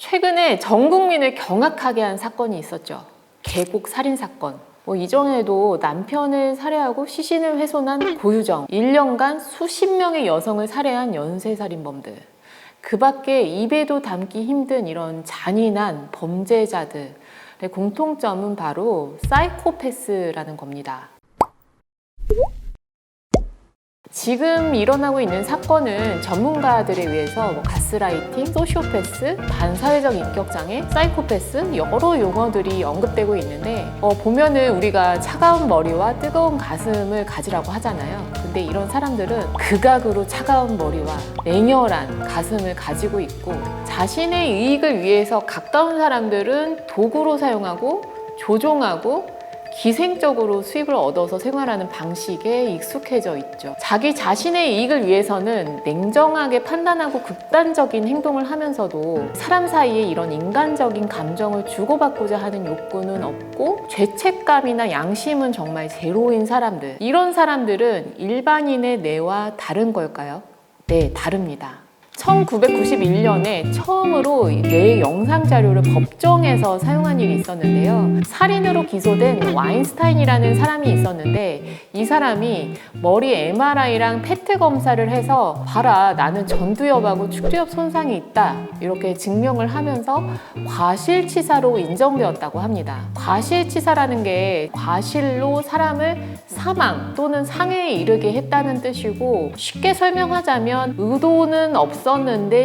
최근에 전 국민을 경악하게 한 사건이 있었죠. 계곡 살인 사건. 이전에도 남편을 살해하고 시신을 훼손한 고유정, 1년간 수십 명의 여성을 살해한 연쇄살인범들, 그 밖에 입에도 담기 힘든 이런 잔인한 범죄자들의 공통점은 바로 사이코패스라는 겁니다. 지금 일어나고 있는 사건은 전문가들에 의해서 가스라이팅, 소시오패스, 반사회적 인격장애, 사이코패스 여러 용어들이 언급되고 있는데 보면은 우리가 차가운 머리와 뜨거운 가슴을 가지라고 하잖아요. 근데 이런 사람들은 극악으로 차가운 머리와 냉혈한 가슴을 가지고 있고, 자신의 이익을 위해서 가까운 사람들은 도구로 사용하고 조종하고 기생적으로 수입을 얻어서 생활하는 방식에 익숙해져 있죠. 자기 자신의 이익을 위해서는 냉정하게 판단하고 극단적인 행동을 하면서도 사람 사이에 이런 인간적인 감정을 주고받고자 하는 욕구는 없고, 죄책감이나 양심은 정말 제로인 사람들, 이런 사람들은 일반인의 뇌와 다른 걸까요? 네, 다릅니다. 1991년에 처음으로 뇌 영상 자료를 법정에서 사용한 일이 있었는데요. 살인으로 기소된 와인스타인이라는 사람이 있었는데, 이 사람이 머리 MRI랑 페트 검사를 해서 봐라, 나는 전두엽하고 축두엽 손상이 있다, 이렇게 증명을 하면서 과실치사로 인정되었다고 합니다. 과실치사라는 게 과실로 사람을 사망 또는 상해에 이르게 했다는 뜻이고, 쉽게 설명하자면 의도는 없었는데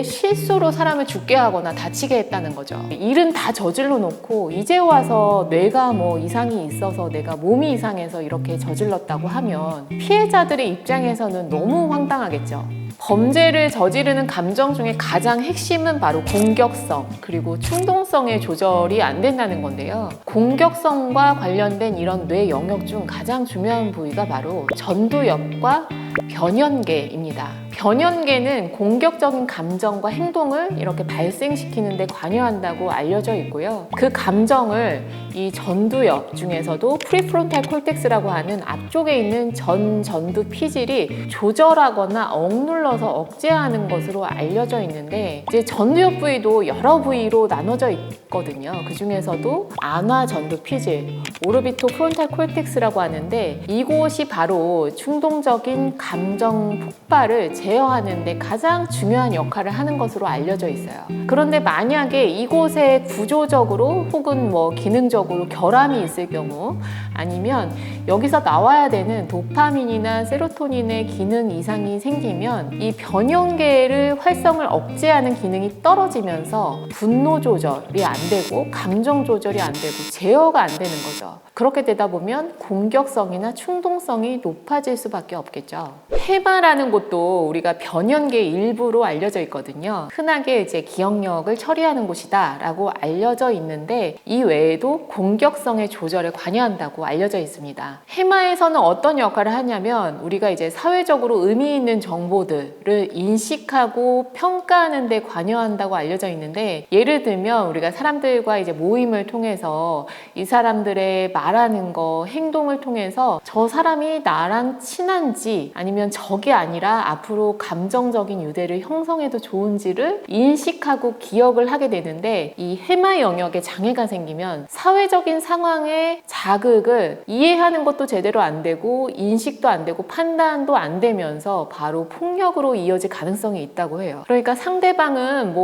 실수로 사람을 죽게 하거나 다치게 했다는 거죠. 일은 다 저질러 놓고 이제 와서 뇌가 이상이 있어서, 내가 몸이 이상해서 이렇게 저질렀다고 하면 피해자들의 입장에서는 너무 황당하겠죠. 범죄를 저지르는 감정 중에 가장 핵심은 바로 공격성, 그리고 충동성의 조절이 안 된다는 건데요. 공격성과 관련된 이런 뇌 영역 중 가장 중요한 부위가 바로 전두엽과 변연계입니다. 변연계는 공격적인 감정과 행동을 이렇게 발생시키는 데 관여한다고 알려져 있고요. 그 감정을 이 전두엽 중에서도 프리프론탈 콜텍스라고 하는 앞쪽에 있는 전두 피질이 조절하거나 억눌러서 억제하는 것으로 알려져 있는데, 이제 전두엽 부위도 여러 부위로 나눠져 있거든요. 그 중에서도 안화 전두 피질, 오르비토 프론탈 콜텍스라고 하는데, 이곳이 바로 충동적인 감정 폭발을 제어하는 데 가장 중요한 역할을 하는 것으로 알려져 있어요. 그런데 만약에 이곳에 구조적으로 혹은 기능적으로 결함이 있을 경우, 아니면 여기서 나와야 되는 도파민이나 세로토닌의 기능 이상이 생기면 이 변연계를 활성을 억제하는 기능이 떨어지면서 분노 조절이 안 되고 감정 조절이 안 되고 제어가 안 되는 거죠. 그렇게 되다 보면 공격성이나 충동성이 높아질 수밖에 없겠죠. 해마라는 곳도 우리가 변연계의 일부로 알려져 있거든요. 흔하게 이제 기억력을 처리하는 곳이다 라고 알려져 있는데, 이 외에도 공격성의 조절에 관여한다고 알려져 있습니다. 해마에서는 어떤 역할을 하냐면, 우리가 이제 사회적으로 의미 있는 정보들을 인식하고 평가하는 데 관여한다고 알려져 있는데, 예를 들면 우리가 사람들과 이제 모임을 통해서 이 사람들의 말하는 거, 행동을 통해서 저 사람이 나랑 친한지 아니면 적이 아니라 앞으로 감정적인 유대를 형성해도 좋은지를 인식하고 기억을 하게 되는데, 이 해마 영역에 장애가 생기면 사회적인 상황의 자극을 이해하는 것도 제대로 안 되고 인식도 안 되고 판단도 안 되면서 바로 폭력으로 이어질 가능성이 있다고 해요. 그러니까 상대방은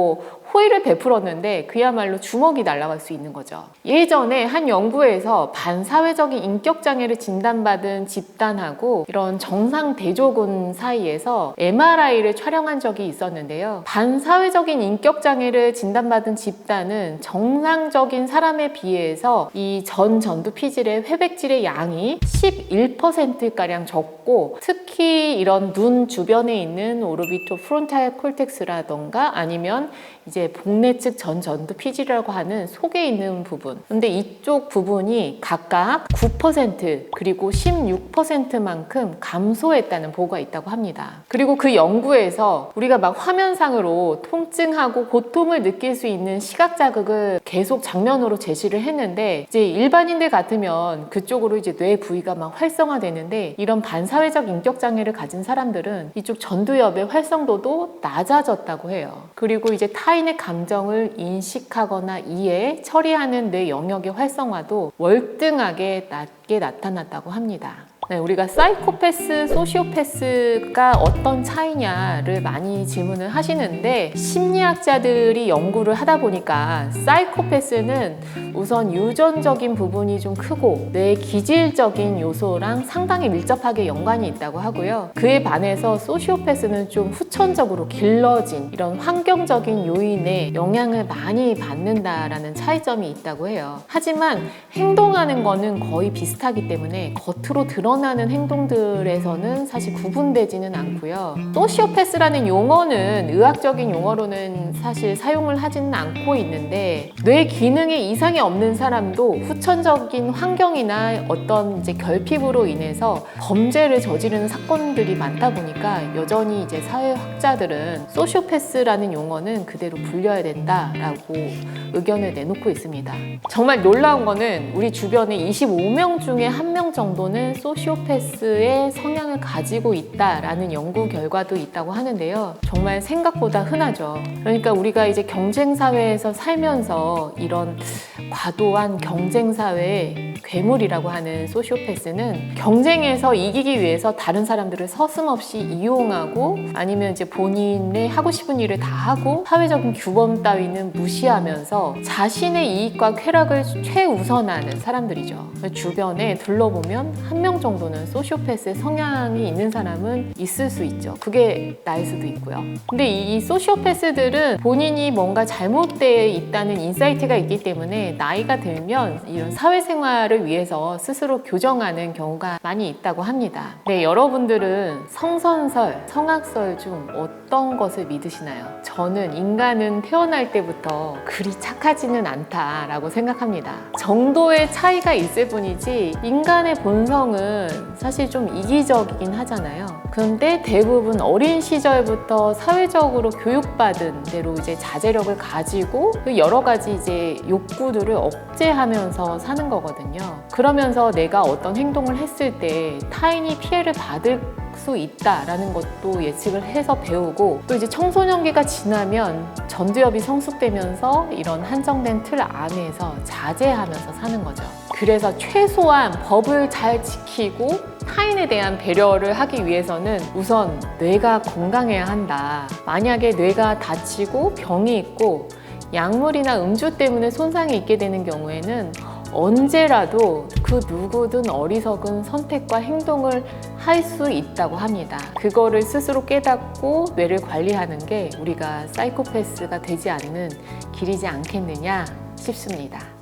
호의를 베풀었는데 그야말로 주먹이 날아갈 수 있는 거죠. 예전에 한 연구에서 반사회적인 인격장애를 진단받은 집단하고 이런 정상 대조군 사이에서 MRI를 촬영한 적이 있었는데요. 반사회적인 인격장애를 진단받은 집단은 정상적인 사람에 비해서 이 전두 피질의 회백질의 양이 11%가량 적고, 특히 이런 눈 주변에 있는 오르비토 프론탈 콜텍스라던가 아니면 이제 복내 측 전두 피질이라고 하는 속에 있는 부분, 근데 이쪽 부분이 각각 9% 그리고 16%만큼 감소했다는 보고가 있다고 합니다. 그리고 그 연구에서 우리가 화면상으로 통증하고 고통을 느낄 수 있는 시각 자극을 계속 장면으로 제시를 했는데, 이제 일반인들 같으면 그쪽으로 이제 뇌 부위가 활성화되는데, 이런 반사회적 인격 장애를 가진 사람들은 이쪽 전두엽의 활성도도 낮아졌다고 해요. 그리고 이제 타인의 감정을 인식하거나 이해, 처리하는 뇌 영역의 활성화도 월등하게 낮게 나타났다고 합니다. 네, 우리가 사이코패스, 소시오패스가 어떤 차이냐를 많이 질문을 하시는데 심리학자들이 연구를 하다 보니까 사이코패스는 우선 유전적인 부분이 좀 크고 뇌 기질적인 요소랑 상당히 밀접하게 연관이 있다고 하고요. 그에 반해서 소시오패스는 좀 후천적으로 길러진 이런 환경적인 요인에 영향을 많이 받는다라는 차이점이 있다고 해요. 하지만 행동하는 거는 거의 비슷하기 때문에 겉으로 드러나는 행동들에서는 사실 구분되지는 않고요. 소시오패스라는 용어는 의학적인 용어로는 사실 사용을 하지는 않고 있는데 뇌 기능에 이상이 없는 사람도 후천적인 환경이나 어떤 이제 결핍으로 인해서 범죄를 저지르는 사건들이 많다 보니까 여전히 이제 사회학자들은 소시오패스라는 용어는 그대로 불려야 된다라고 의견을 내놓고 있습니다. 정말 놀라운 거는 우리 주변에 25명 중에 1명 정도는 소시오패스의 성향을 가지고 있다라는 연구 결과도 있다고 하는데요. 정말 생각보다 흔하죠. 그러니까 우리가 이제 경쟁사회에서 살면서 이런 과도한 경쟁사회의 괴물이라고 하는 소시오패스는 경쟁에서 이기기 위해서 다른 사람들을 서슴없이 이용하고 아니면 이제 본인의 하고 싶은 일을 다 하고 사회적인 규범 따위는 무시하면서 자신의 이익과 쾌락을 최우선하는 사람들이죠. 주변에 둘러보면 1명 정도는 소시오패스의 성향이 있는 사람은 있을 수 있죠. 그게 나일 수도 있고요. 근데 이 소시오패스들은 본인이 뭔가 잘못되어 있다는 인사이트가 있기 때문에 나이가 들면 이런 사회생활을 위해서 스스로 교정하는 경우가 많이 있다고 합니다. 네, 여러분들은 성선설, 성악설 중 어떤 것을 믿으시나요? 저는 인간은 태어날 때부터 그리 착하지는 않다라고 생각합니다. 정도의 차이가 있을 뿐이지 인간의 본성은 사실 좀 이기적이긴 하잖아요. 그런데 대부분 어린 시절부터 사회적으로 교육받은 대로 이제 자제력을 가지고 여러 가지 이제 욕구들을 억제하면서 사는 거거든요. 그러면서 내가 어떤 행동을 했을 때 타인이 피해를 받을 수 있다라는 것도 예측을 해서 배우고 또 이제 청소년기가 지나면 전두엽이 성숙되면서 이런 한정된 틀 안에서 자제하면서 사는 거죠. 그래서 최소한 법을 잘 지키고 타인에 대한 배려를 하기 위해서는 우선 뇌가 건강해야 한다. 만약에 뇌가 다치고 병이 있고 약물이나 음주 때문에 손상이 있게 되는 경우에는 언제라도 그 누구든 어리석은 선택과 행동을 할 수 있다고 합니다. 그거를 스스로 깨닫고 뇌를 관리하는 게 우리가 사이코패스가 되지 않는 길이지 않겠느냐 싶습니다.